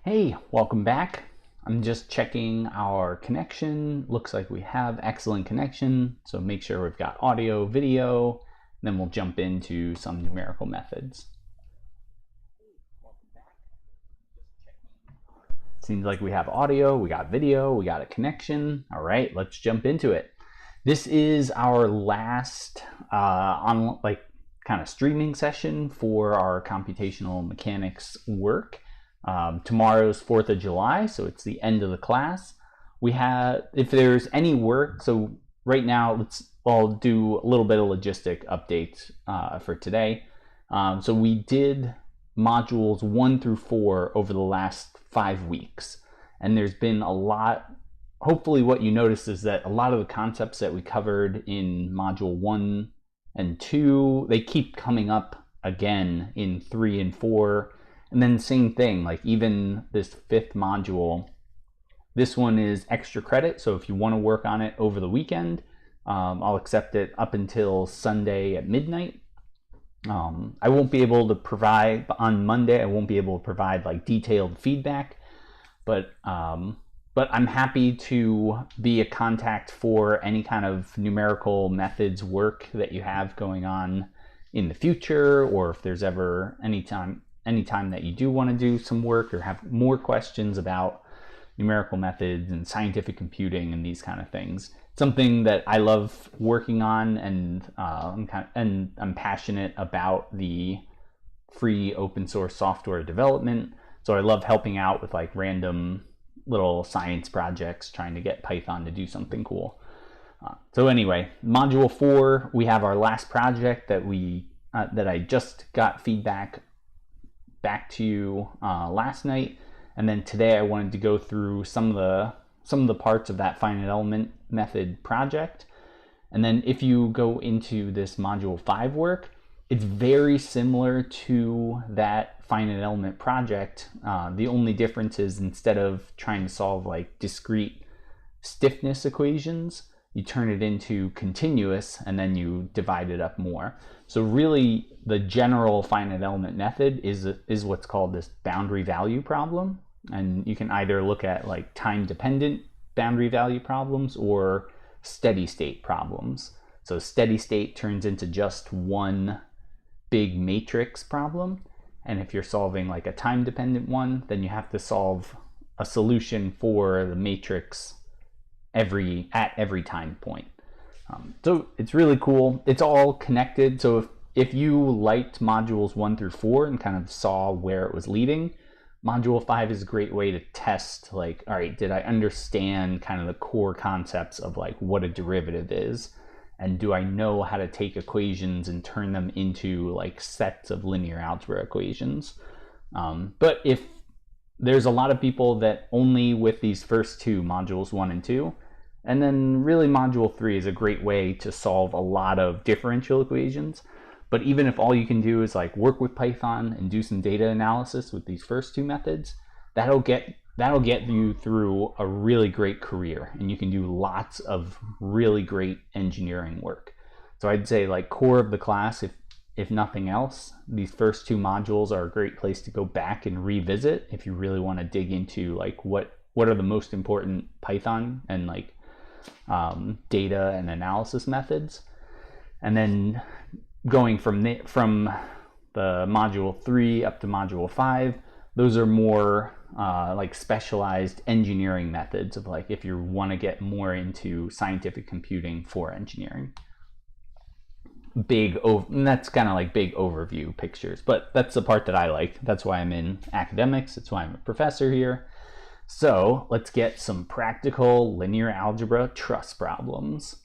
Hey, welcome back. I'm just checking our connection. Looks like we have excellent connection, so make sure we've got audio, video, then we'll jump into some numerical methods. Seems like we have audio, we got video, we got a connection. All right, let's jump into it. This is our last kind of streaming session for our computational mechanics work. Tomorrow's 4th of July, so it's the end of the class. If there's any work, so right now I'll do a little bit of logistic updates for today. So we did modules 1 through 4 over the last 5 weeks, and there's been a lot. Hopefully what you noticed is that a lot of the concepts that we covered in module 1 and 2, they keep coming up again in 3 and 4. And then same thing, like even this 5th module, this one is extra credit. So if you want to work on it over the weekend, I'll accept it up until Sunday at midnight. I won't be able to provide, on Monday, I won't be able to provide like detailed feedback, but I'm happy to be a contact for any kind of numerical methods work that you have going on in the future, or if there's ever anytime that you do want to do some work or have more questions about numerical methods and scientific computing and these kind of things. Something that I love working on, and I'm passionate about the free open source software development. So I love helping out with like random little science projects, trying to get Python to do something cool. So anyway, module 4, we have our last project that I just got feedback back to you last night, and then today I wanted to go through some of the parts of that finite element method project. And then if you go into this module 5 work, it's very similar to that finite element project. The only difference is instead of trying to solve like discrete stiffness equations, you turn it into continuous and then you divide it up more. So really the general finite element method is what's called this boundary value problem. And you can either look at like time dependent boundary value problems or steady state problems. So steady state turns into just one big matrix problem. And if you're solving like a time dependent one, then you have to solve a solution for the matrix at every time point. So it's really cool. It's all connected. So if you liked modules 1 through 4 and kind of saw where it was leading, module 5 is a great way to test, like, all right, did I understand kind of the core concepts of like what a derivative is? And do I know how to take equations and turn them into like sets of linear algebra equations? But if there's a lot of people that only with these first 2 modules 1 and 2, and then really module 3 is a great way to solve a lot of differential equations. But even if all you can do is like work with Python and do some data analysis with these first 2 methods, that'll get you through a really great career, and you can do lots of really great engineering work. So I'd say like core of the class, if nothing else, these first 2 modules are a great place to go back and revisit if you really want to dig into like what are the most important Python and like data and analysis methods. And then going from the module 3 up to module 5, those are more like specialized engineering methods of like if you want to get more into scientific computing for engineering. And that's kind of like big overview pictures, but that's the part that I like. That's why I'm in academics. That's why I'm a professor here. So let's get some practical linear algebra truss problems.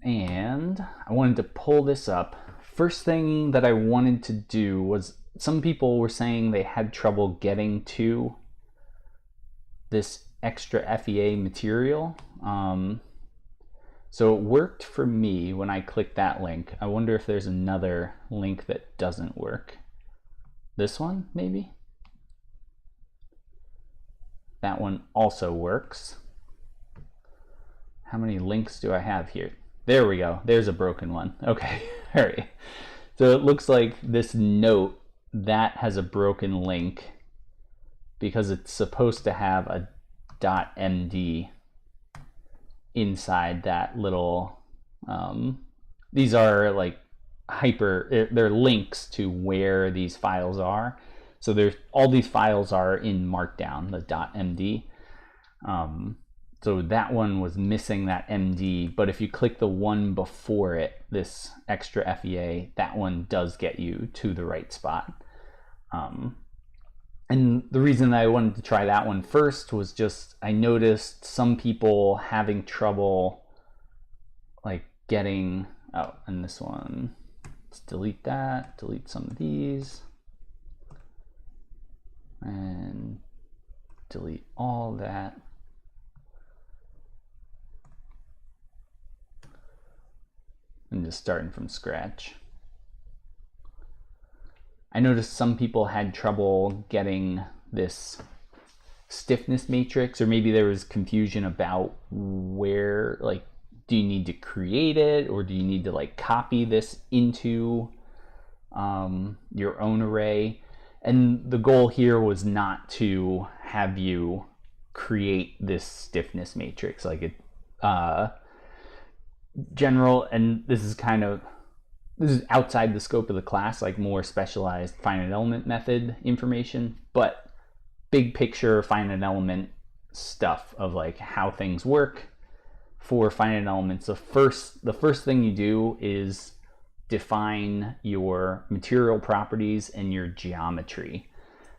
And I wanted to pull this up. First thing that I wanted to do was, some people were saying they had trouble getting to this extra FEA material. So it worked for me when I clicked that link. I wonder if there's another link that doesn't work. This one, maybe? That one also works. How many links do I have here? There we go. There's a broken one. Okay. All right. So it looks like this note that has a broken link because it's supposed to have a .md inside that little, these are like they're links to where these files are. So there's all these files are in Markdown, the .md. So that one was missing that MD, but if you click the one before it, this extra FEA, that one does get you to the right spot. And the reason that I wanted to try that one first was just I noticed some people having trouble like getting, oh, and this one, let's delete that, delete some of these, and delete all that. And just starting from scratch. I noticed some people had trouble getting this stiffness matrix, or maybe there was confusion about where, like, do you need to create it, or do you need to like copy this into your own array? And the goal here was not to have you create this stiffness matrix, like it general, and this is outside the scope of the class, like more specialized finite element method information, but big picture finite element stuff of like how things work for finite elements. The first thing you do is define your material properties and your geometry.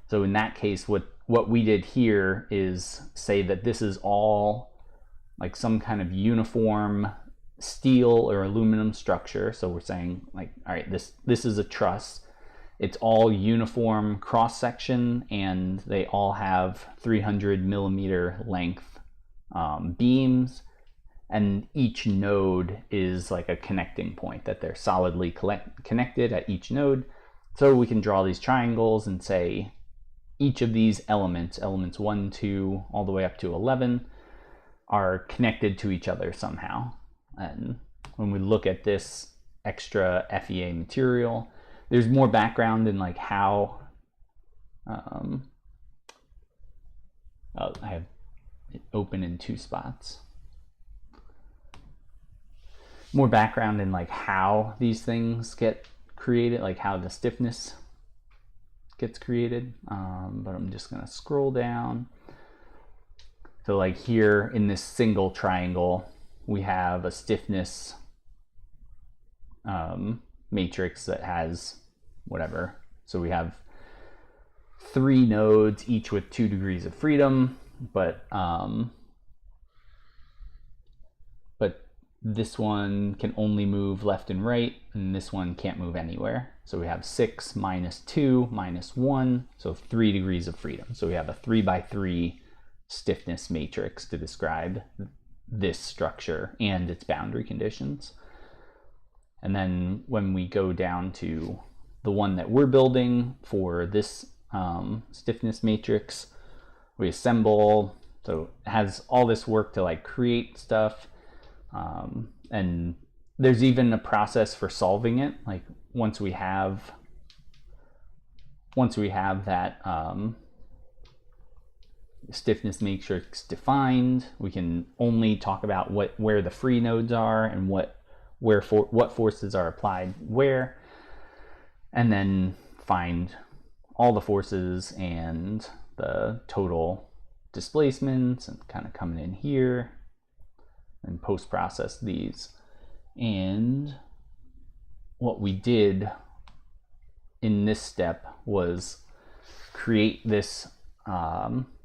So in that case, what we did here is say that this is all like some kind of uniform steel or aluminum structure. So we're saying like, all right, this is a truss. It's all uniform cross section, and they all have 300 millimeter length beams, and each node is like a connecting point, that they're solidly connected at each node. So we can draw these triangles and say each of these elements 1, 2, all the way up to 11, are connected to each other somehow. And when we look at this extra FEA material, there's more background in like how, I have it open in 2 spots. More background in like how these things get created, like how the stiffness gets created. But I'm just gonna scroll down. So like here in this single triangle, we have a stiffness matrix that has whatever. So we have 3 nodes, each with 2 degrees of freedom, but this one can only move left and right, and this one can't move anywhere. So we have 6 minus 2 minus 1, so 3 degrees of freedom. So we have a 3 by 3 stiffness matrix to describe this structure and its boundary conditions. And then when we go down to the one that we're building for this stiffness matrix, we assemble. So it has all this work to like create stuff, and there's even a process for solving it. Like once we have that stiffness matrix defined, we can only talk about where the free nodes are and what forces are applied where, and then find all the forces and the total displacements, and kind of coming in here and post-process these. And what we did in this step was create this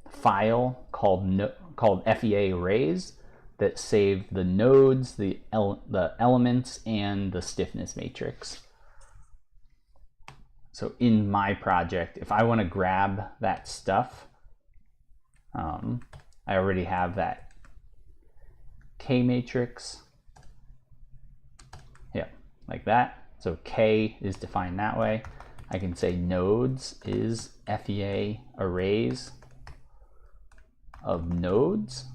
file called FEA arrays that saved the nodes, the elements, and the stiffness matrix. So in my project, if I want to grab that stuff, I already have that K matrix. Yeah, like that. So K is defined that way. I can say nodes is FEA arrays of nodes.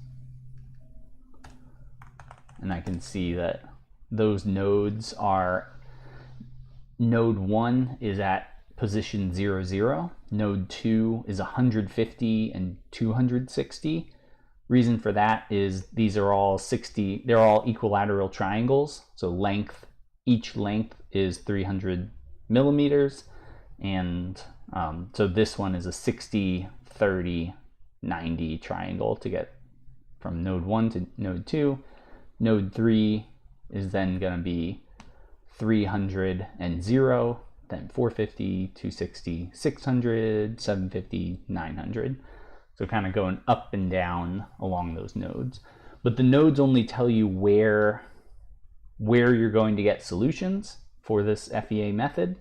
And I can see that those nodes are, node 1 is at position 0, 0. Node 2 is 150 and 260. Reason for that is these are all 60, they're all equilateral triangles. So length, each length is 300 millimeters. And so this one is a 60, 30, 90 triangle to get from node 1 to node 2. Node 3 is then going to be 300 and 0, then 450, 260, 600, 750, 900. So kind of going up and down along those nodes. But the nodes only tell you where you're going to get solutions for this FEA method.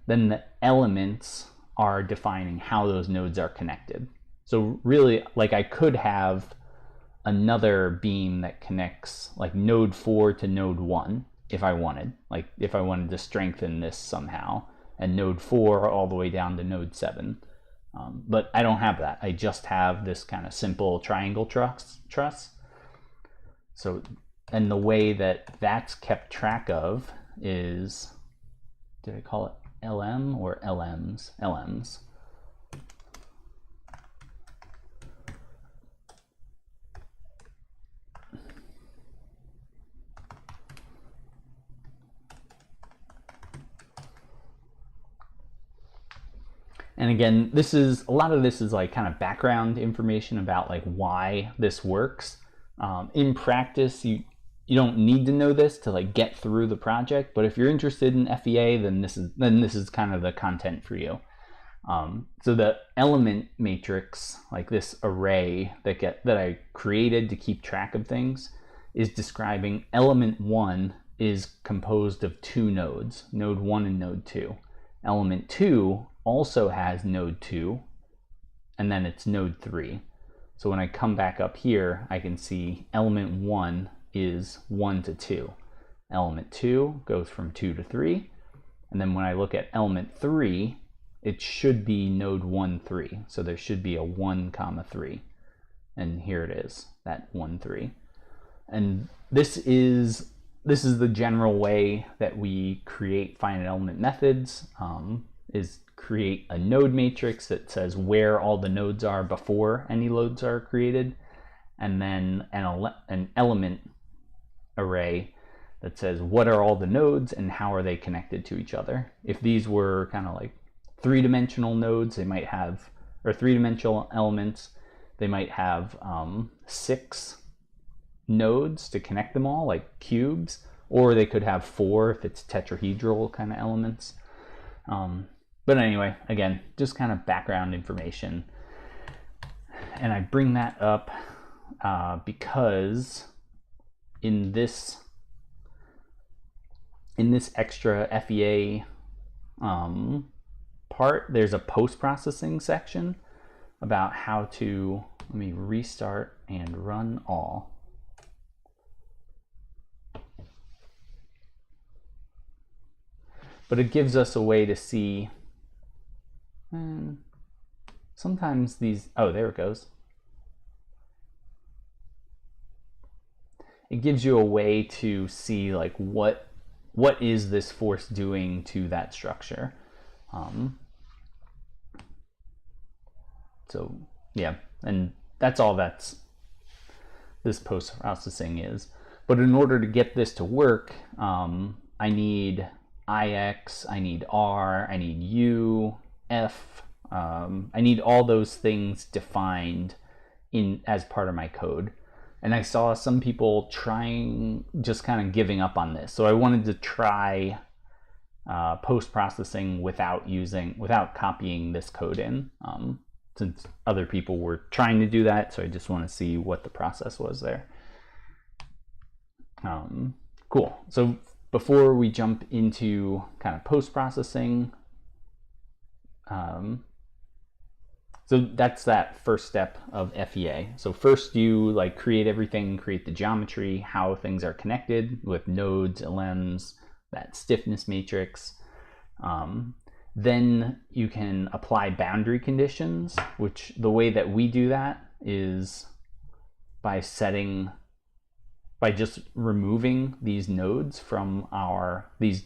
Then the elements are defining how those nodes are connected. So really, like, I could have another beam that connects like node 4 to node 1 if I wanted. Like if I wanted to strengthen this somehow, and node 4 all the way down to node 7. But I don't have that. I just have this kind of simple triangle truss. So, and the way that that's kept track of is, did I call it LM or LMs? LMs. And again, this is, a lot of this is like kind of background information about like why this works. In practice, you don't need to know this to like get through the project, but if you're interested in FEA, then this is kind of the content for you. So the element matrix, like this array that I created to keep track of things, is describing element 1 is composed of 2 nodes, node 1 and node 2. Element 2 also has node 2, and then it's node 3. So when I come back up here, I can see element 1 is 1 to 2. Element 2 goes from 2 to 3. And then when I look at element 3, it should be node 1, 3. So there should be a 1, 3. And here it is, that 1, 3. And this is the general way that we create finite element methods, is create a node matrix that says where all the nodes are before any loads are created, and then an element array that says what are all the nodes and how are they connected to each other. If these were kind of like three-dimensional nodes, they might have, or three-dimensional elements, they might have 6 nodes to connect them all, like cubes, or they could have 4 if it's tetrahedral kind of elements. But anyway, again, just kind of background information. And I bring that up because in this extra FEA part, there's a post-processing section about how to, let me restart and run all. But it gives us a way to see, sometimes these, oh, there it goes. It gives you a way to see like what is this force doing to that structure. So yeah, and that's all that's this post-processing is. But in order to get this to work, I need IX, I need R, I need U, F, I need all those things defined as part of my code. And I saw some people trying, just kind of giving up on this. So I wanted to try post-processing without copying this code in, since other people were trying to do that. So I just want to see what the process was there. Cool. So before we jump into kind of post-processing, so that's that first step of FEA. So first you like create everything, create the geometry, how things are connected with nodes, LMs, that stiffness matrix. Then you can apply boundary conditions, which the way that we do that is by just removing these nodes from these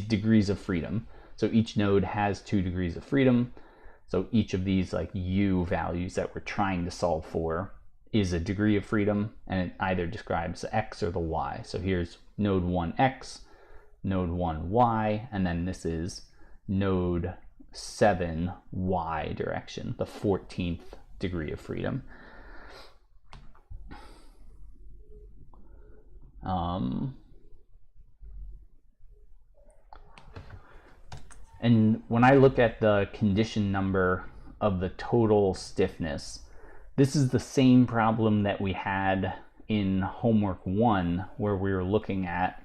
degrees of freedom. So each node has 2 degrees of freedom. So each of these like u values that we're trying to solve for is a degree of freedom, and it either describes the x or the y. So here's node 1x, node 1y, and then this is node 7y direction, the 14th degree of freedom. And when I look at the condition number of the total stiffness, this is the same problem that we had in homework 1, where we were looking at,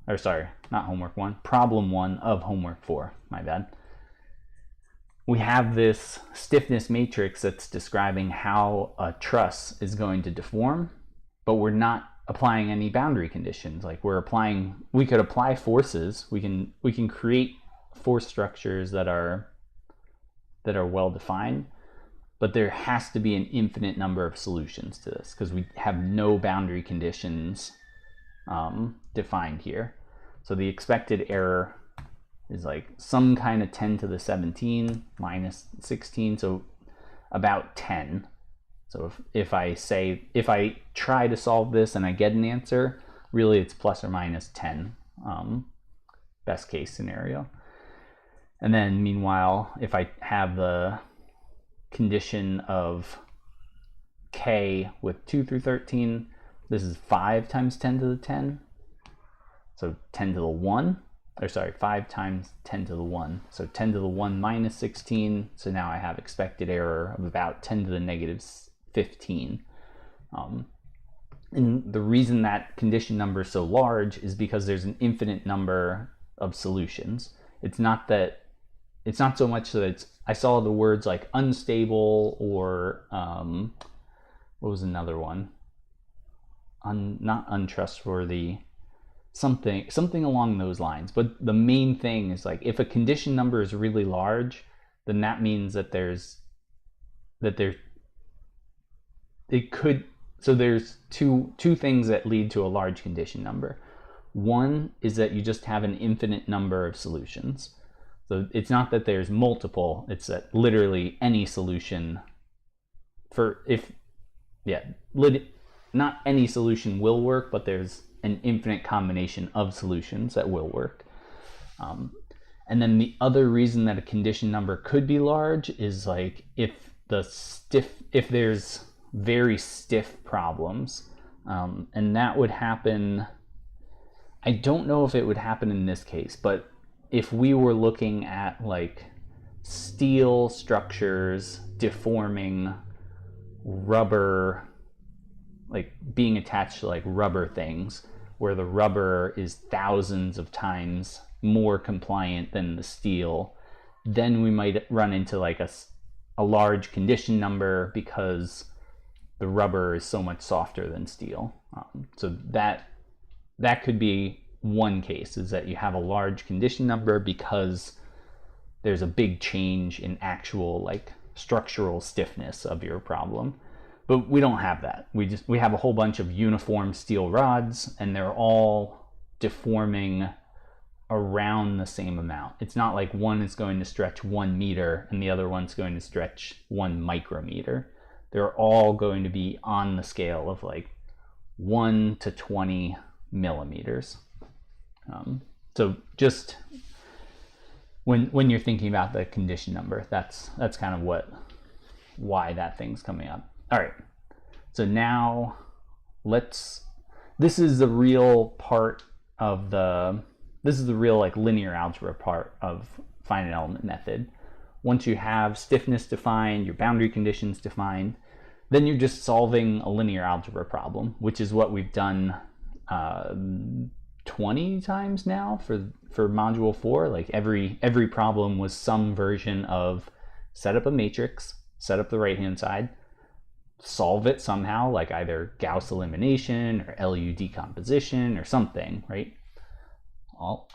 or sorry, not homework 1, problem 1 of homework 4, my bad. We have this stiffness matrix that's describing how a truss is going to deform, but we're not applying any boundary conditions. Like we could apply forces. We can create force structures that are well defined, but there has to be an infinite number of solutions to this because we have no boundary conditions defined here. So the expected error is like some kind of 10 to the 17 minus 16, so about 10. So if I try to solve this and I get an answer, really it's plus or minus 10, best case scenario. And then meanwhile, if I have the condition of k with 2 through 13, this is 5 times 10 to the 10. So 10 to the 1, or sorry, 5 times 10 to the 1. So 10 to the 1 minus 16. So now I have expected error of about 10 to the negative 15. And the reason that condition number is so large is because there's an infinite number of solutions. It's not so much that I saw the words like unstable or what was another one? Not untrustworthy, something along those lines. But the main thing is like if a condition number is really large, then that means that there's two things that lead to a large condition number. One is that you just have an infinite number of solutions. So it's not that there's multiple, it's that literally any solution not any solution will work, but there's an infinite combination of solutions that will work. And then the other reason that a condition number could be large is like if there's very stiff problems, and that would happen. I don't know if it would happen in this case, but if we were looking at like steel structures deforming rubber, like being attached to like rubber things, where the rubber is thousands of times more compliant than the steel, then we might run into like a large condition number because the rubber is so much softer than steel. So that could be one case, is that you have a large condition number because there's a big change in actual like structural stiffness of your problem. But we don't have that. We have a whole bunch of uniform steel rods, and they're all deforming around the same amount. It's not like one is going to stretch 1 meter and the other one's going to stretch 1 micrometer. They're all going to be on the scale of like 1 to 20 millimeters. So just when you're thinking about the condition number, that's kind of why that thing's coming up. All right, so now this is the real part of this is the real like linear algebra part of finite element method. Once you have stiffness defined, your boundary conditions defined, then you're just solving a linear algebra problem, which is what we've done 20 times now for module 4. Like every problem was some version of set up a matrix, set up the right hand side, solve it somehow, like either Gauss elimination or LU decomposition or something, right?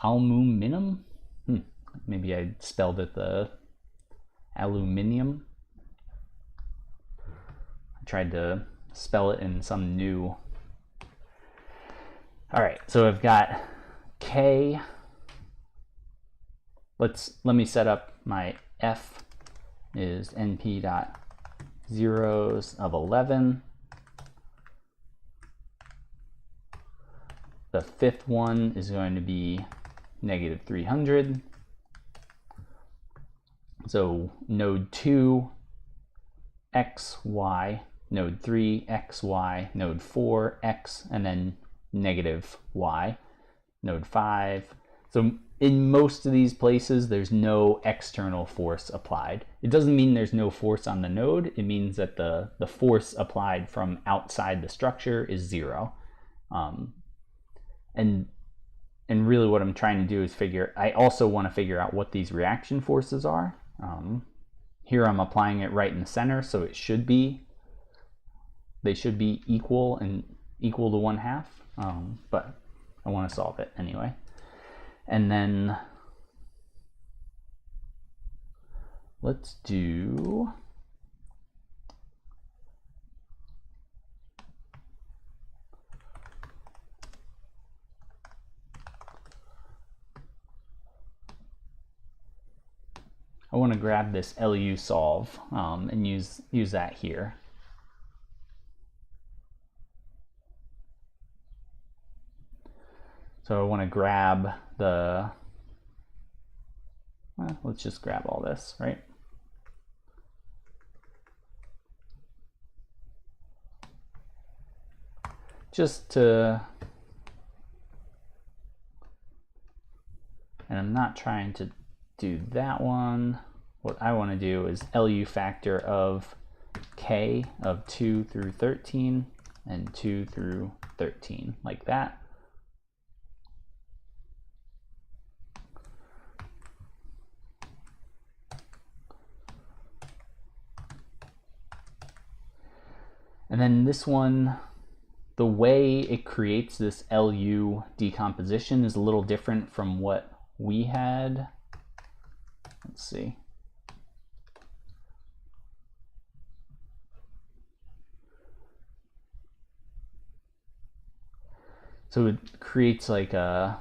Aluminum? Maybe I spelled it the aluminium. I tried to spell it in some new. All right, so I've got K let me set up my F is np dot zeros of 11. The fifth one is going to be negative 300. So node 2, x, y, node 3, x, y, node 4, x, and then negative y, node 5. So in most of these places, there's no external force applied. It doesn't mean there's no force on the node. It means that the force applied from outside the structure is 0. And really what I'm trying to do is I also want to figure out what these reaction forces are. Here I'm applying it right in the center, so they should be equal to 1/2, but I want to solve it anyway. And then let's do I want to grab this LU solve and use that here. So I want to grab let's just grab all this, right? And I'm not trying to do that one. What I want to do is LU factor of K of 2 through 13 and 2 through 13, like that. And then this one, the way it creates this LU decomposition is a little different from what we had. Let's see. So it creates like a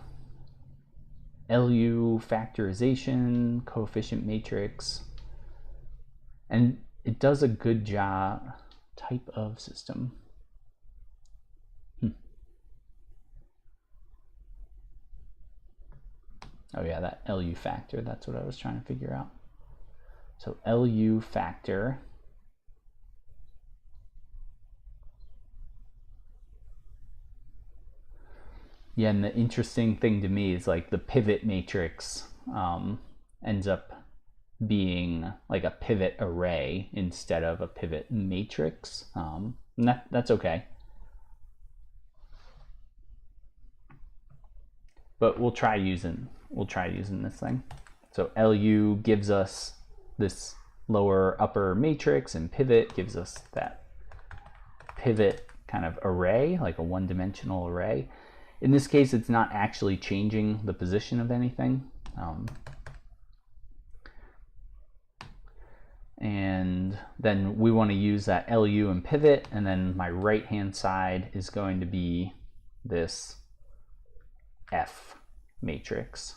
LU factorization coefficient matrix, and it does a good job. Type of system. Oh yeah, that LU factor, that's what I was trying to figure out. So LU factor yeah, and the interesting thing to me is like the pivot matrix ends up being like a pivot array instead of a pivot matrix. And that's okay. But we'll try using this thing. So LU gives us this lower upper matrix, and pivot gives us that pivot kind of array, like a one-dimensional array. In this case, it's not actually changing the position of anything. And then we want to use that LU and pivot, and then my right hand side is going to be this F matrix.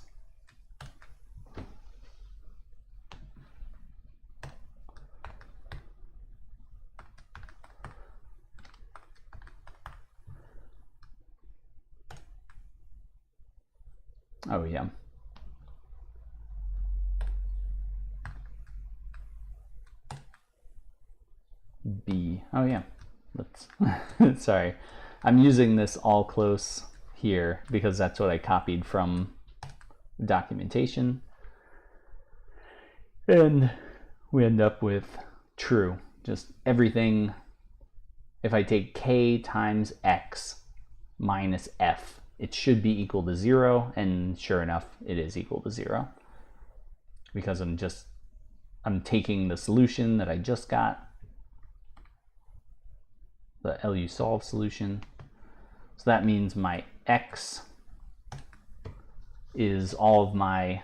Oh yeah. B. Oh yeah. Let's sorry. I'm using this all close here because that's what I copied from documentation. And we end up with true. Just everything. If I take K times X minus F, it should be equal to 0, and sure enough, it is equal to 0. Because I'm taking the solution that I just got, the LU solve solution. So that means my X is all of my,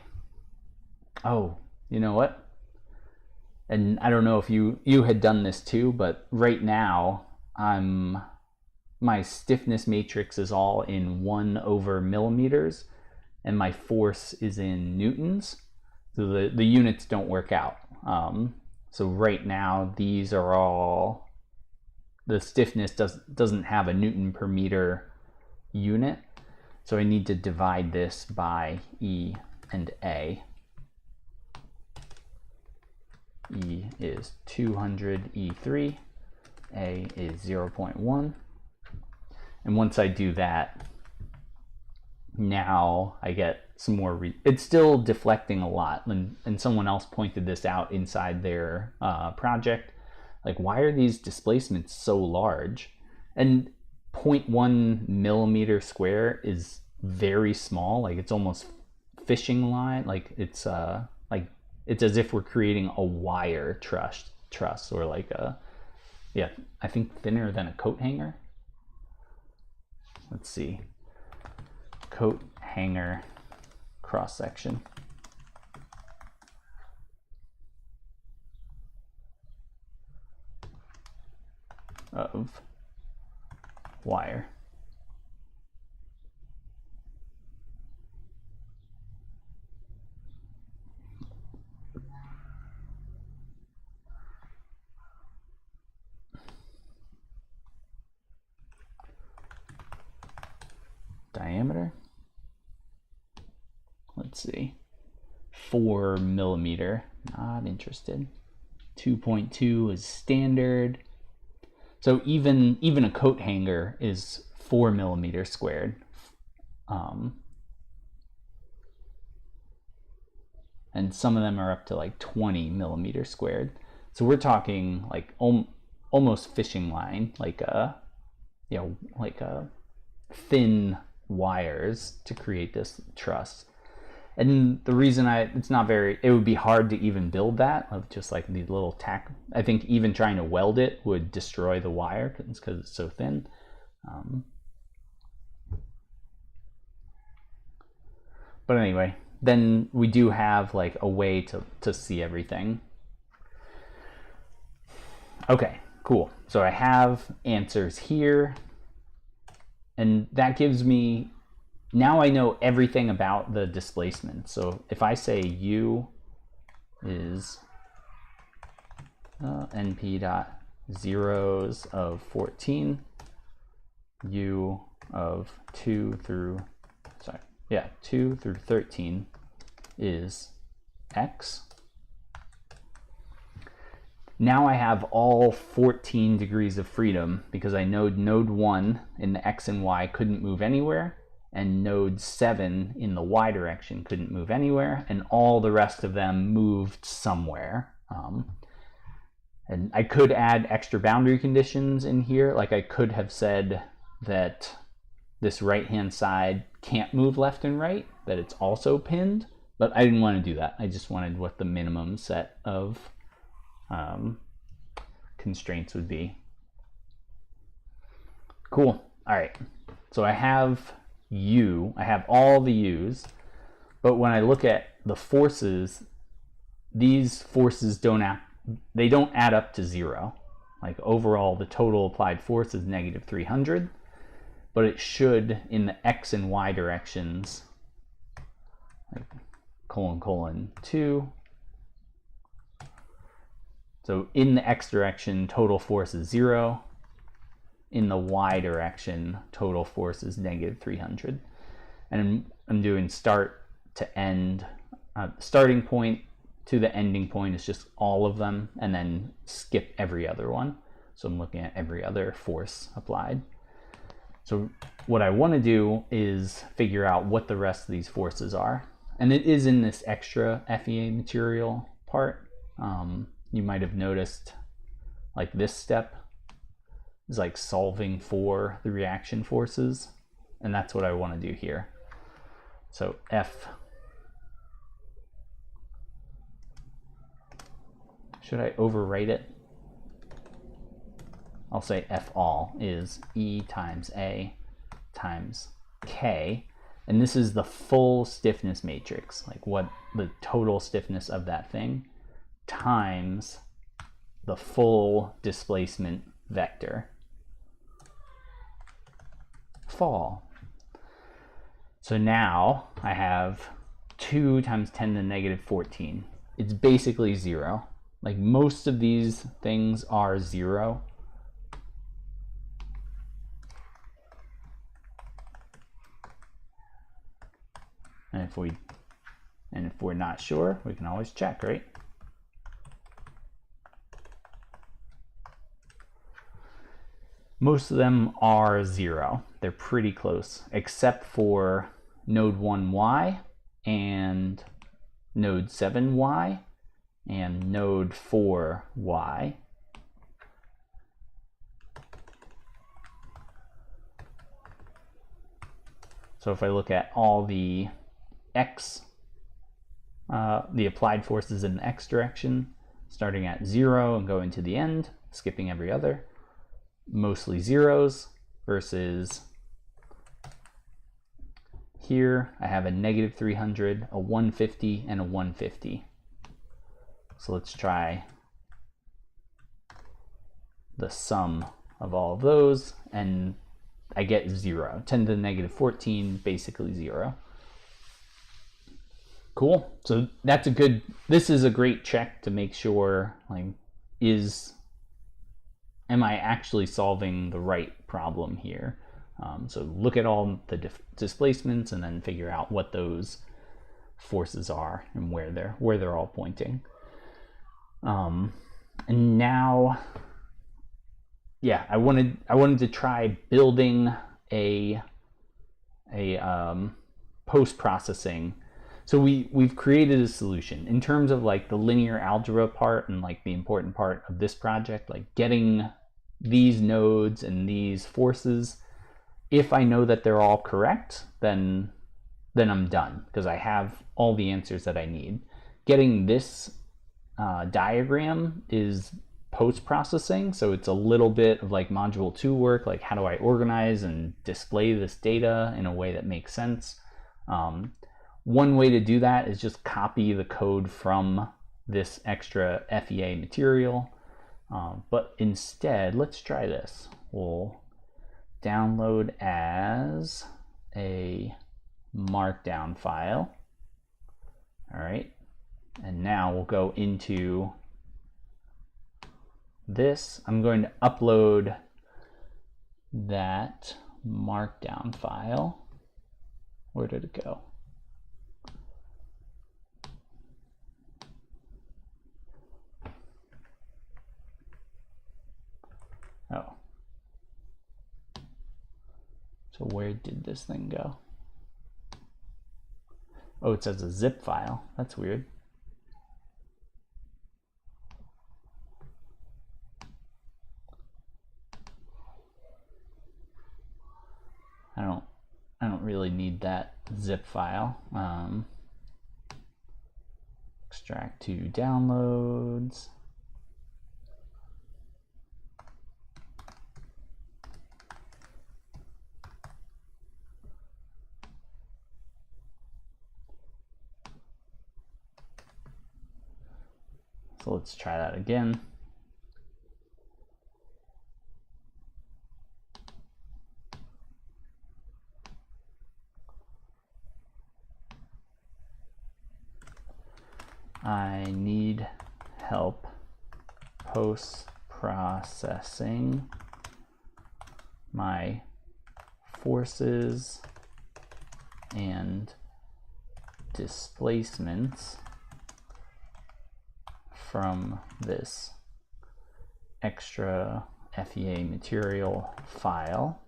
oh, you know what? And I don't know if you had done this too, but right now my stiffness matrix is all in 1/millimeters, and my force is in newtons. So the units don't work out. So right now, these are all, the stiffness doesn't have a Newton per meter unit. So I need to divide this by E and A. E is 200 E3, A is 0.1. And once I do that, now I get some more, it's still deflecting a lot. And someone else pointed this out inside their project. Like, why are these displacements so large? And 0.1 millimeter square is very small. Like, it's almost fishing line. Like, it's as if we're creating a wire truss or like a, yeah, I think thinner than a coat hanger. Let's see, coat hanger cross section. Of wire. Diameter, let's see, 4 millimeter, not interested. 2.2 is standard. So even a coat hanger is 4 millimeters squared. And some of them are up to like 20 millimeters squared. So we're talking like almost fishing line, like thin wires to create this truss. And the reason it would be hard to even build that, of just like these little tack. I think even trying to weld it would destroy the wire because it's so thin. But anyway, then we do have like a way to see everything. Okay, cool. So I have answers here, and that gives me, now I know everything about the displacement. So if I say U is NP dot zeros of 14, U of 2 through 13 is X. Now I have all 14 degrees of freedom because I know node 1 in the X and Y couldn't move anywhere, and node 7 in the Y direction couldn't move anywhere, and all the rest of them moved somewhere. And I could add extra boundary conditions in here. Like I could have said that this right-hand side can't move left and right, that it's also pinned, but I didn't want to do that. I just wanted what the minimum set of constraints would be. Cool. All right. So I have U, I have all the U's, but when I look at the forces, these forces don't add up to 0. Like overall, the total applied force is negative 300, but it should in the X and Y directions, like : 2. So in the X direction, total force is 0. In the Y direction, total force is negative 300. And I'm doing start to end. Starting point to the ending point is just all of them, and then skip every other one. So I'm looking at every other force applied. So what I want to do is figure out what the rest of these forces are. And it is in this extra FEA material part. You might have noticed like this step is like solving for the reaction forces, and that's what I want to do here. So F, should I overwrite it? I'll say F all is E times A times K, and this is the full stiffness matrix, like what the total stiffness of that thing, times the full displacement vector. Fall. So now I have 2 times 10 to the negative 14. It's basically 0. Like most of these things are 0. And if we're not sure, we can always check, right? Most of them are 0. They're pretty close, except for node 1y and node 7y and node 4y. So if I look at all the x, the applied forces in the x direction, starting at 0 and going to the end, skipping every other, mostly zeros, versus here I have a negative 300, a 150, and a 150. So let's try the sum of all of those, and I get 0. 10 to the negative 14, basically 0. Cool. So that's a good, this is a great check to make sure, like, am I actually solving the right problem here? So look at all the displacements and then figure out what those forces are and where they're all pointing. And now, yeah, I wanted to try building a post-processing. So we've created a solution in terms of like the linear algebra part and like the important part of this project, like getting these nodes and these forces. If I know that they're all correct, then I'm done because I have all the answers that I need. Getting this diagram is post-processing, so it's a little bit of like module 2 work, like how do I organize and display this data in a way that makes sense. One way to do that is just copy the code from this extra FEA material, but instead let's try this. We'll download as a markdown file. All right, and now we'll go into this. I'm going to upload that markdown file. Where did it go? Oh. So where did this thing go? Oh, it says a zip file. That's weird. I don't really need that zip file. Extract to downloads. So let's try that again. I need help post-processing my forces and displacements from this extra FEA material file.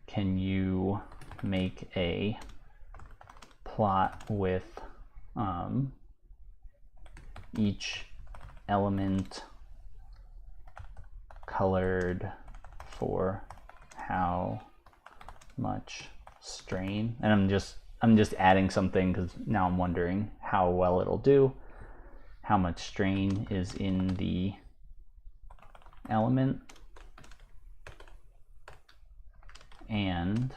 Can you make a plot with each element colored for how much strain? And I'm just adding something because now I'm wondering how well it'll do. How much strain is in the element, and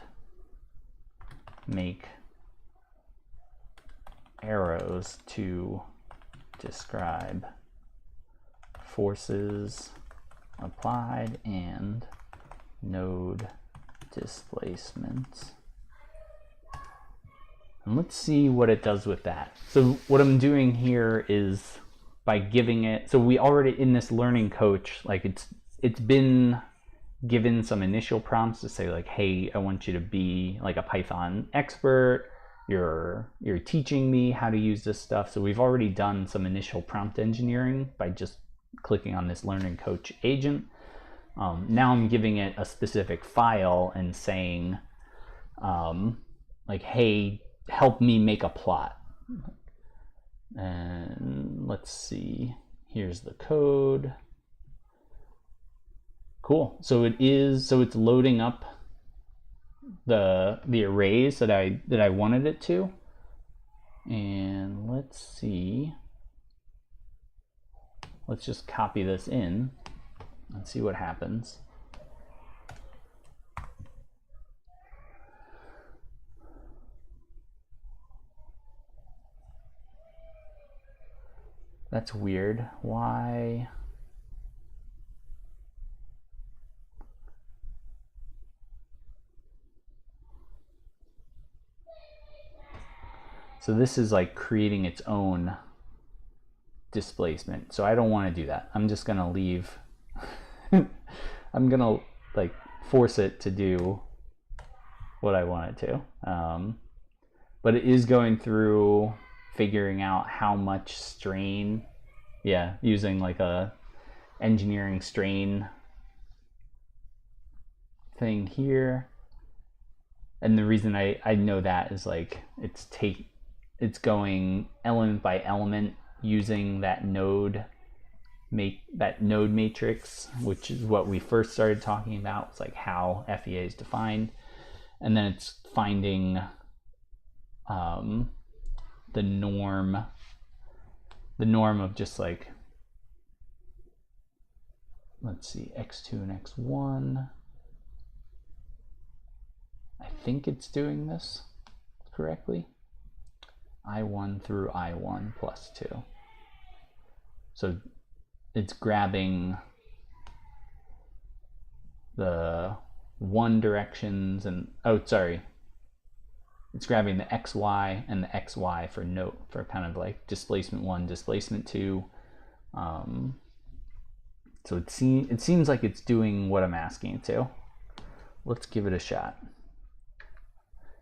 make arrows to describe forces applied and node displacements. And let's see what it does with that. So what I'm doing here is by giving it, so we already in this learning coach, like it's been given some initial prompts to say like, hey, I want you to be like a Python expert. You're teaching me how to use this stuff. So we've already done some initial prompt engineering by just clicking on this learning coach agent. Now I'm giving it a specific file and saying like, hey, help me make a plot. And let's see, here's the code. Cool. So it's loading up the arrays that I wanted it to. And let's see. Let's just copy this in and see what happens. That's weird. Why? So this is like creating its own displacement. So I don't want to do that. I'm just gonna leave. I'm gonna like force it to do what I want it to. But it is going through figuring out how much strain, using like a engineering strain thing here. And the reason I know that is like it's going element by element using that node matrix, which is what we first started talking about. It's like how FEA is defined, and then it's finding the norm of just like, let's see, x2 and x1. I think it's doing this correctly. I1 through I1 plus 2. So it's grabbing the one directions and, it's grabbing the XY and the XY for for kind of like displacement 1, displacement 2. So it seems like it's doing what I'm asking it to. Let's give it a shot.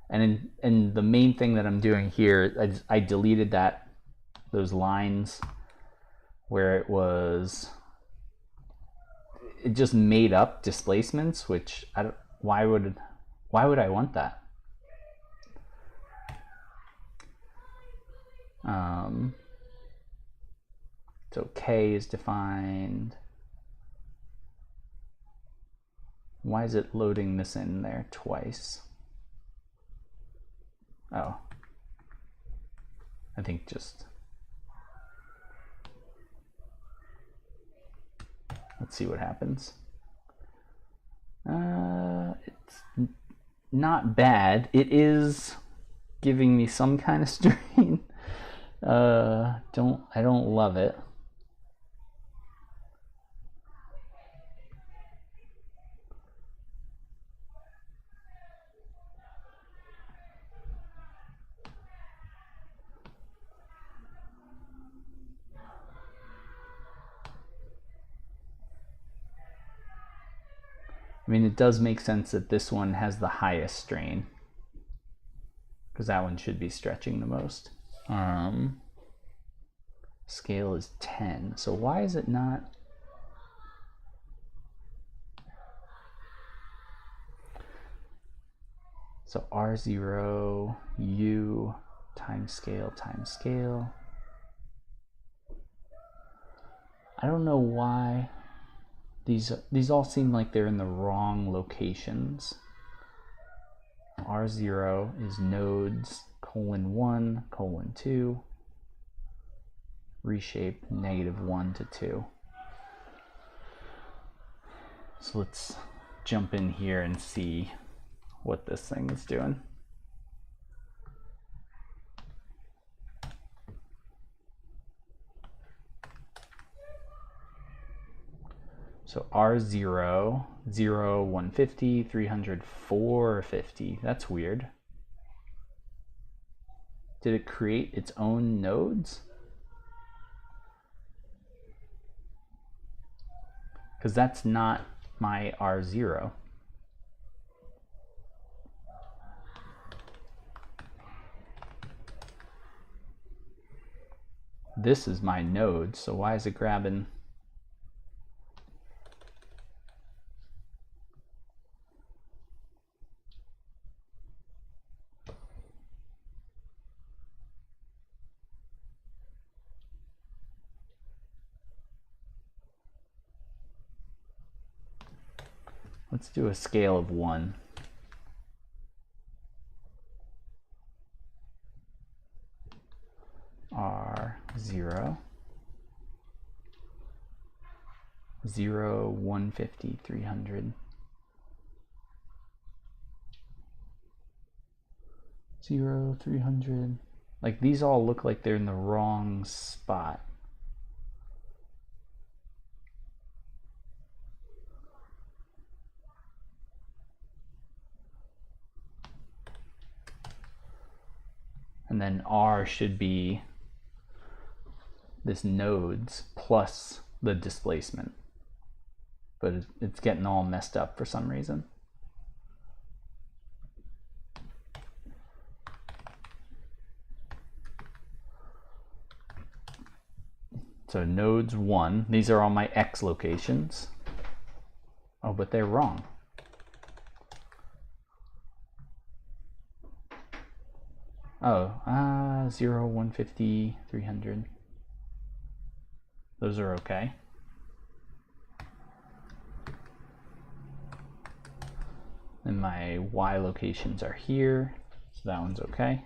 And the main thing that I'm doing here, I deleted those lines where it just made up displacements, which why would I want that? So K is defined. Why is it loading this in there twice? Oh, I think just, let's see what happens. It's not bad. It is giving me some kind of strain. I don't love it. I mean, it does make sense that this one has the highest strain, because that one should be stretching the most. Scale is 10, so why is it not? So R0, U, times scale. I don't know why. These all seem like they're in the wrong locations. R0 is nodes :1, :2, reshape -1 to 2. So let's jump in here and see what this thing is doing. So R0, 0, 150, 300, 450. That's weird. Did it create its own nodes? Because that's not my R0. This is my node, so why is it grabbing? Let's do a scale of 1. R0, 0, 150, 300, 0, 300. Like, these all look like they're in the wrong spot. And then R should be this nodes plus the displacement. But it's getting all messed up for some reason. So nodes 1, these are all my X locations. Oh, but they're wrong. Oh, 0, 150, 300. Those are okay. And my Y locations are here, so that one's okay.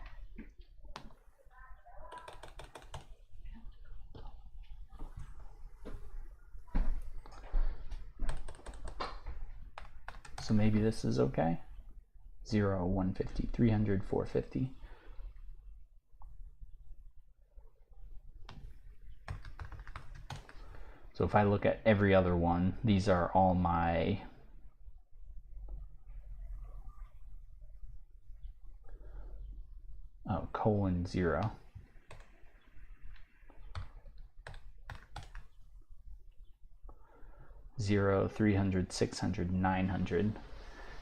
So maybe this is okay. 0, 150, 300, 450. So if I look at every other one, these are all my colon 0. Zero, 300, 600, 900.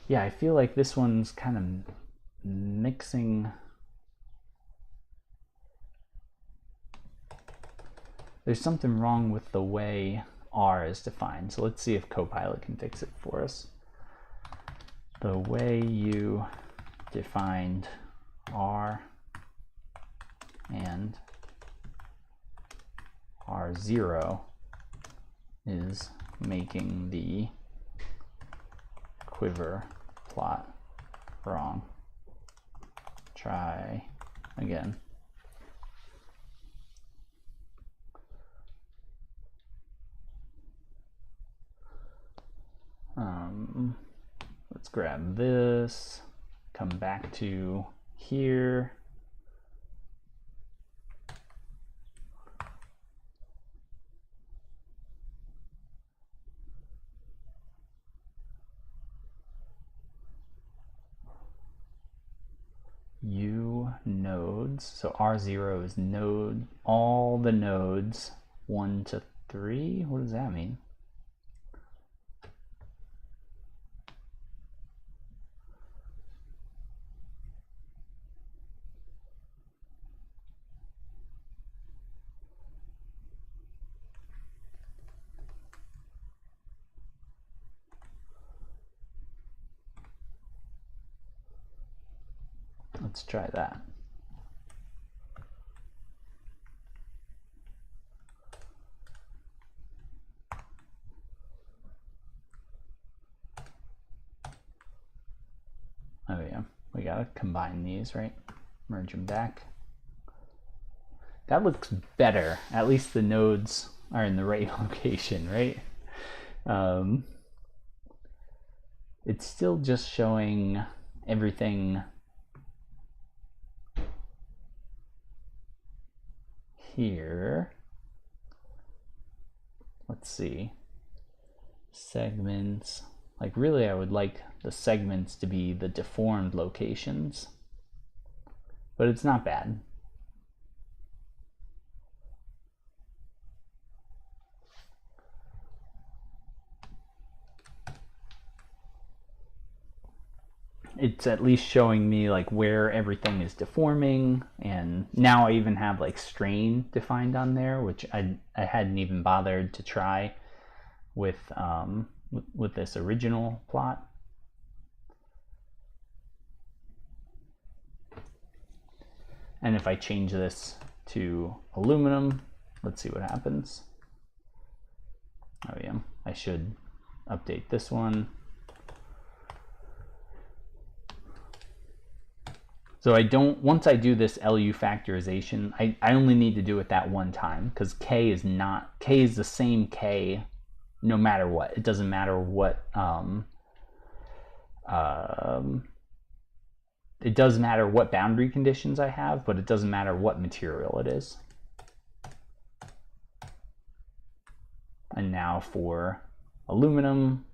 Yeah, I feel like this one's kind of mixing. There's something wrong with the way R is defined. So let's see if Copilot can fix it for us. The way you defined R and R0 is making the quiver plot wrong. Try again. Let's grab this, come back to here. U nodes, so R0 is node, all the nodes 1 to 3. What does that mean? Let's try that. Oh yeah, we gotta combine these, right? Merge them back. That looks better. At least the nodes are in the right location, right? It's still just showing everything here. Let's see. segments. Like really I would like the segments to be the deformed locations, but it's not bad. It's at least showing me like where everything is deforming, and now I even have like strain defined on there, which I hadn't even bothered to try with this original plot. And if I change this to aluminum, let's see what happens. Oh yeah, I should update this one. So I don't, once I do this LU factorization, I only need to do it that one time, because K is the same K no matter what. It doesn't matter what, it does matter what boundary conditions I have, but it doesn't matter what material it is. And now for aluminum,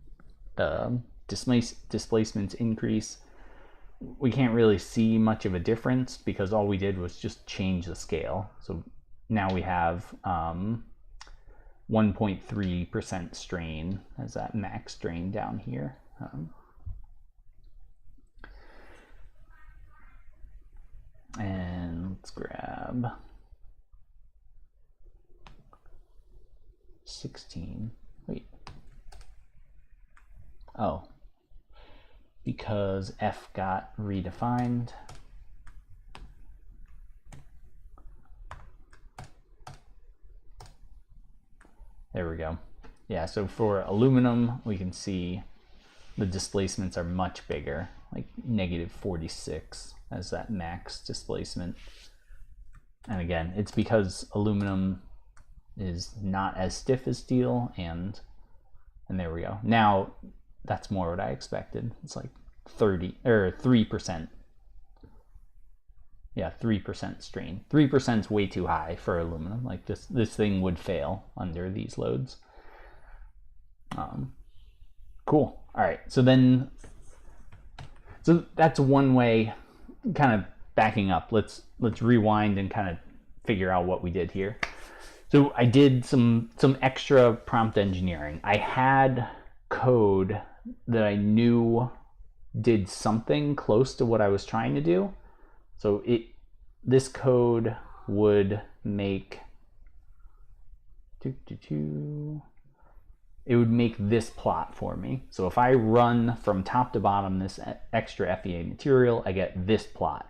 the displacements increase. We can't really see much of a difference because all we did was just change the scale. So now we have 1.3% strain as that max strain down here. And let's grab 16. Wait. Oh. Because F got redefined. There we go. Yeah, so for aluminum, we can see the displacements are much bigger, like -46 as that max displacement. And again, it's because aluminum is not as stiff as steel, and there we go. Now, that's more what I expected. It's like 3%. Yeah, 3% strain. 3% is way too high for aluminum. Like this thing would fail under these loads. Cool. All right. So that's one way. Kind of backing up. Let's rewind and kind of figure out what we did here. So I did some extra prompt engineering. I had code that I knew did something close to what I was trying to do. So this code would make it would make this plot for me. So if I run from top to bottom this extra FEA material, I get this plot.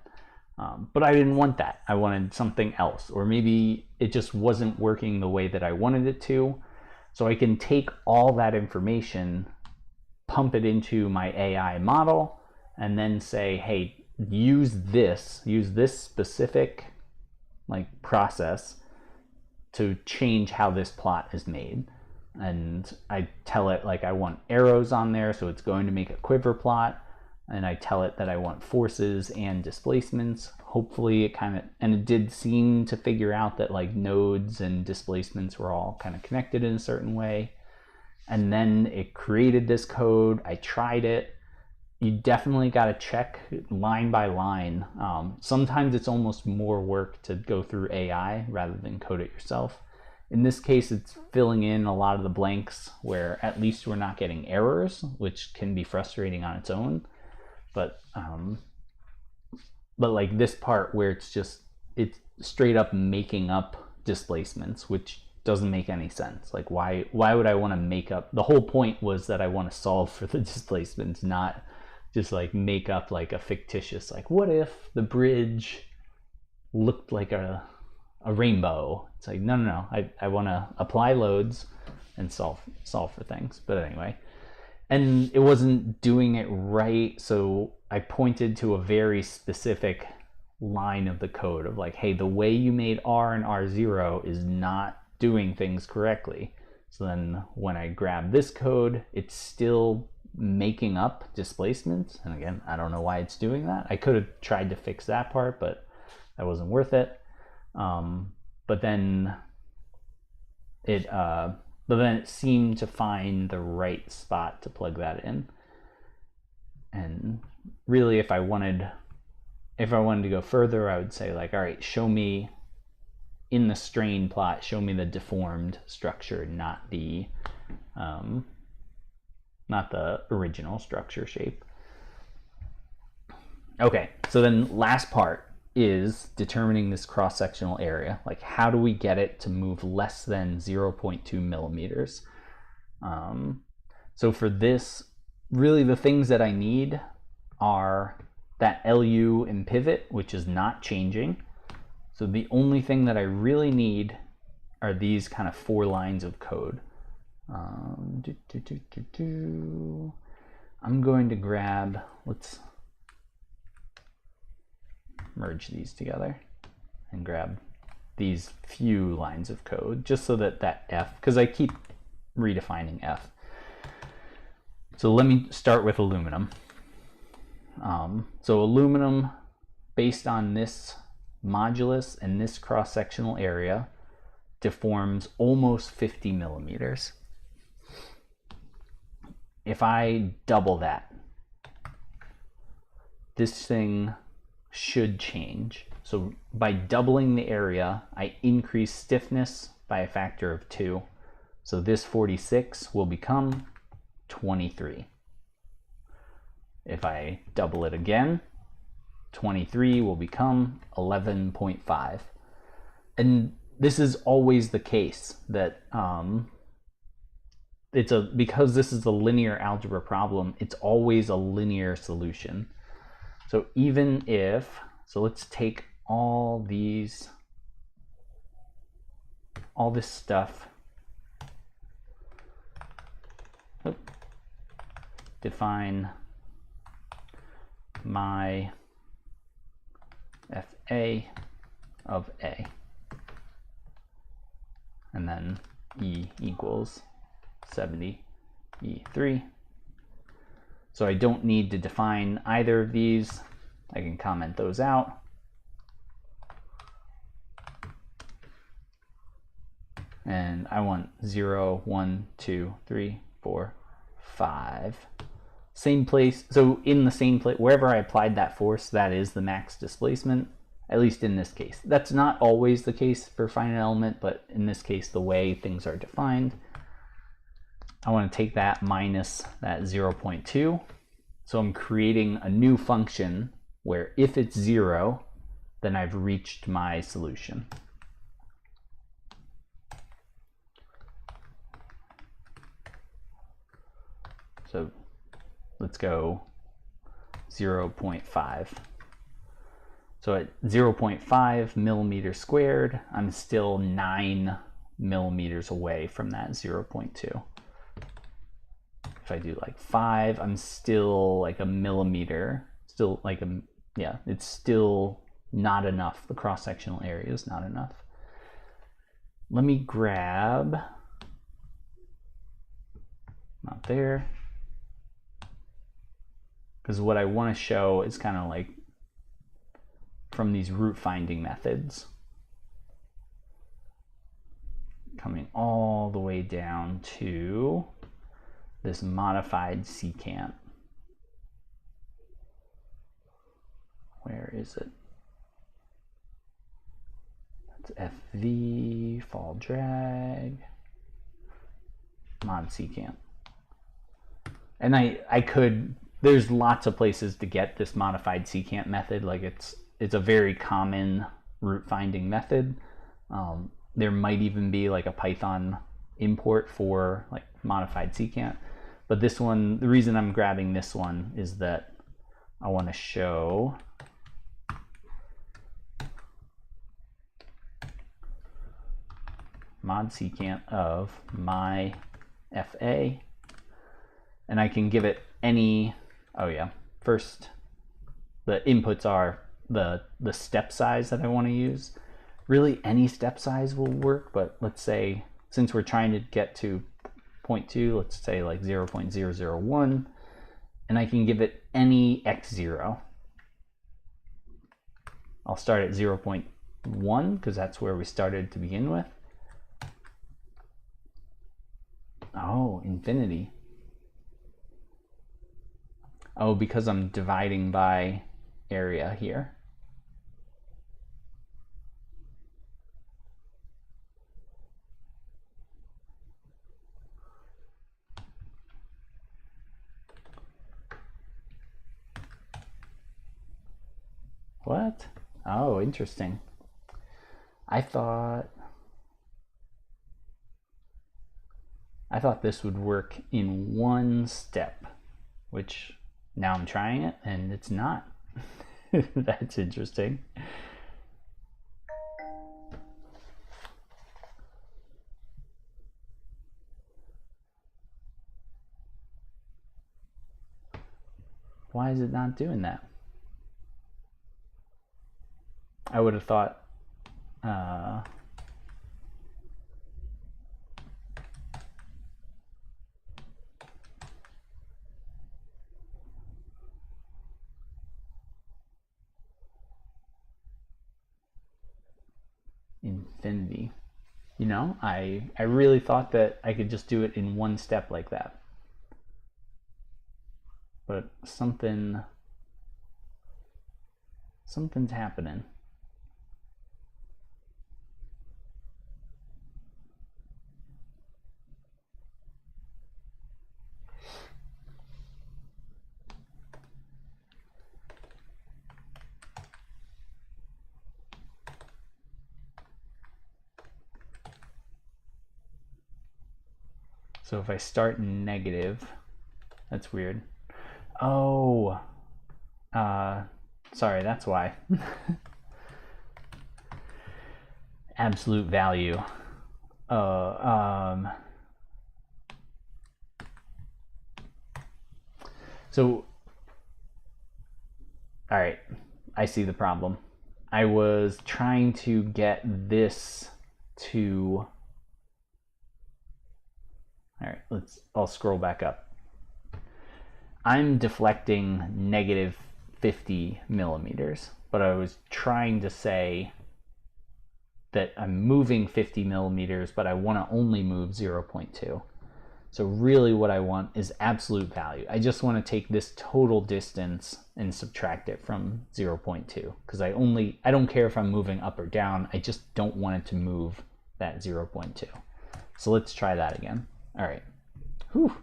But I didn't want that. I wanted something else, or maybe it just wasn't working the way that I wanted it to. So I can take all that information, pump it into my AI model, and then say, hey, use this specific like process to change how this plot is made. And I tell it like I want arrows on there, so it's going to make a quiver plot. And I tell it that I want forces and displacements. Hopefully it did seem to figure out that like nodes and displacements were all kind of connected in a certain way. And then it created this code. I tried it. You definitely got to check line by line. Sometimes it's almost more work to go through AI rather than code it yourself. In this case, it's filling in a lot of the blanks where at least we're not getting errors, which can be frustrating on its own. But like this part where it's straight up making up displacements, which doesn't make any sense. Like why would I want to make up? The whole point was that I want to solve for the displacements, not just like make up like a fictitious, like what if the bridge looked like a rainbow? It's like no. I want to apply loads and solve for things. But anyway, and it wasn't doing it right, so I pointed to a very specific line of the code of like, hey, the way you made R and R0 is not doing things correctly. So then when I grab this code, it's still making up displacements. And again, I don't know why it's doing that. I could have tried to fix that part, but that wasn't worth it. But then it but then it seemed to find the right spot to plug that in. And really, if I wanted to go further, I would say like, all right, show me in the strain plot, show me the deformed structure, not the original structure shape. Okay, so then last part is determining this cross-sectional area. Like, how do we get it to move less than 0.2 millimeters? So for this, really the things that I need are that LU and pivot, which is not changing. So the only thing that I really need are these kind of 4 lines of code. I'm going to grab, let's merge these together and grab these few lines of code just so that F, because I keep redefining F. So let me start with aluminum. So aluminum, based on this modulus and this cross-sectional area, deforms almost 50 millimeters. If I double that, this thing should change. So by doubling the area, I increase stiffness by a factor of 2. So this 46 will become 23. If I double it again, 23 will become 11.5. And this is always the case that because this is a linear algebra problem, it's always a linear solution. So even if, so let's take all this stuff, define my FA of A, and then E equals 70 E3. So I don't need to define either of these. I can comment those out. And I want 0, 1, 2, 3, 4, 5. Same place, so in the same place, wherever I applied that force, that is the max displacement, at least in this case. That's not always the case for finite element, but in this case, the way things are defined, I want to take that minus that 0.2. So I'm creating a new function where if it's 0, then I've reached my solution. So let's go 0.5. So at 0.5 millimeters squared, I'm still 9 millimeters away from that 0.2. If I do like 5, I'm still like a millimeter, still like a, yeah, it's still not enough. The cross-sectional area is not enough. Let me grab, not there, because what I want to show is kind of like from these root finding methods, coming all the way down to this modified secant. Where is it? That's FV, fall drag, mod secant. And I could, there's lots of places to get this modified secant method. Like it's a very common root finding method. There might even be like a Python import for like modified secant. But this one, the reason I'm grabbing this one is that I want to show mod secant of my FA, and I can give it any, oh yeah, first the inputs are the step size that I want to use. Really any step size will work, but let's say since we're trying to get to 0.2, let's say like 0.001, and I can give it any x0. I'll start at 0.1 because that's where we started to begin with. infinity. Oh, because I'm dividing by area here. What? Oh, interesting. I thought this would work in one step, which now I'm trying it and it's not. That's interesting. Why is it not doing that? I would have thought infinity. You know, I really thought that I could just do it in one step like that. But something's happening. So if I start negative, that's weird. Oh, sorry, that's why. Absolute value. So, all right, I see the problem. I was trying to get this to, all right, I'll scroll back up. I'm deflecting negative 50 millimeters, but I was trying to say that I'm moving 50 millimeters, but I want to only move 0.2. So really what I want is absolute value. I just want to take this total distance and subtract it from 0.2 because I don't care if I'm moving up or down. I just don't want it to move that 0.2. So let's try that again. All right. Whew.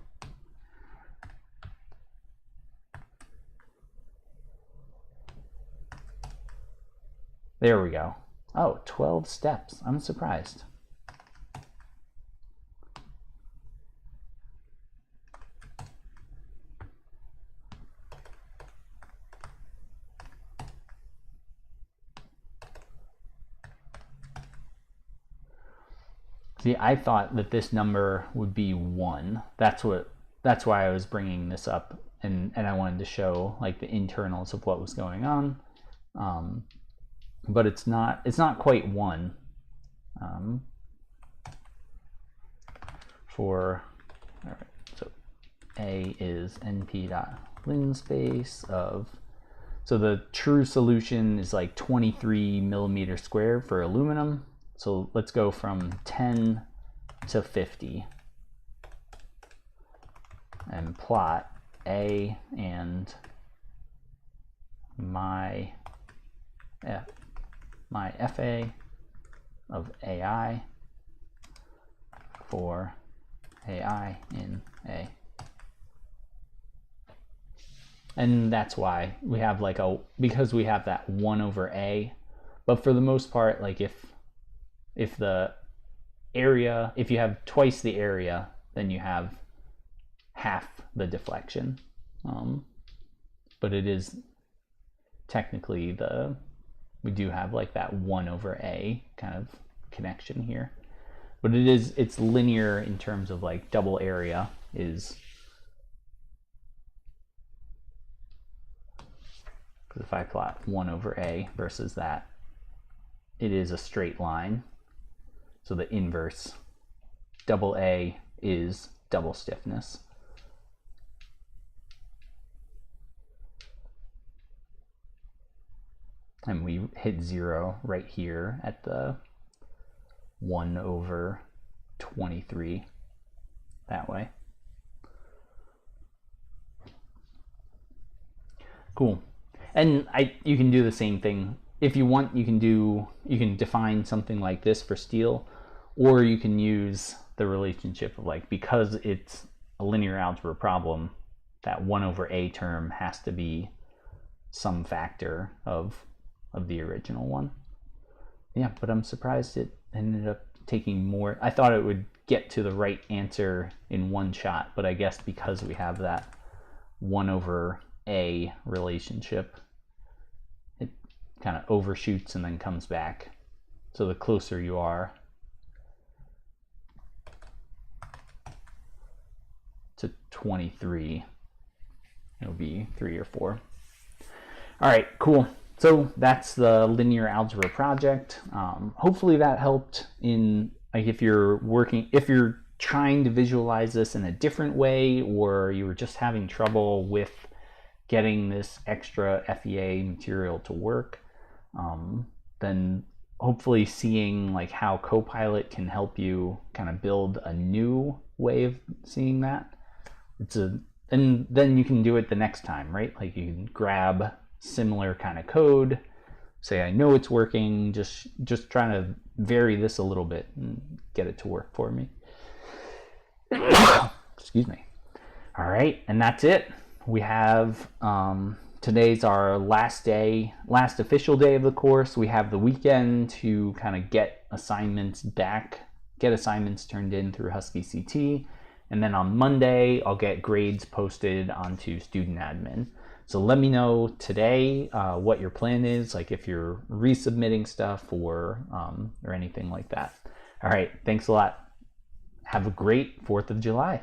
There we go. Oh, 12 steps. I'm surprised. See, I thought that this number would be 1. That's why I was bringing this up, and I wanted to show like the internals of what was going on. But it's not quite 1. All right, so A is np.linspace of, so the true solution is like 23 millimeters squared for aluminum. So let's go from 10 to 50 and plot A and my FA of AI for AI in A. And that's why we have like because we have that 1 over A, but for the most part, like if the area, if you have twice the area, then you have half the deflection. But it is technically we do have like that 1 over A kind of connection here. But it's linear in terms of like double area is, because if I plot 1 over A versus that, it is a straight line. So the inverse, double A is double stiffness. And we hit 0 right here at the 1 over 23 that way. Cool. And you can do the same thing. If you want, you can define something like this for steel, or you can use the relationship of like, because it's a linear algebra problem, that 1 over a term has to be some factor of the original one. Yeah, but I'm surprised it ended up taking more. I thought it would get to the right answer in one shot, but I guess because we have that 1 over a relationship, it kind of overshoots and then comes back. So the closer you are to 23, it'll be 3 or 4. All right, cool. So that's the linear algebra project. Hopefully that helped in, like, if you're trying to visualize this in a different way, or you were just having trouble with getting this extra FEA material to work, then hopefully seeing like how Copilot can help you kind of build a new way of seeing that. And then you can do it the next time, right? Like you can grab similar kind of code, say, I know it's working, just trying to vary this a little bit and get it to work for me. Excuse me. All right, and that's it. We have today's our last official day of the course. We have the weekend to kind of get assignments turned in through Husky CT, and then on Monday I'll get grades posted onto student admin. So let me know today what your plan is, like if you're resubmitting stuff or anything like that. All right, thanks a lot. Have a great 4th of July.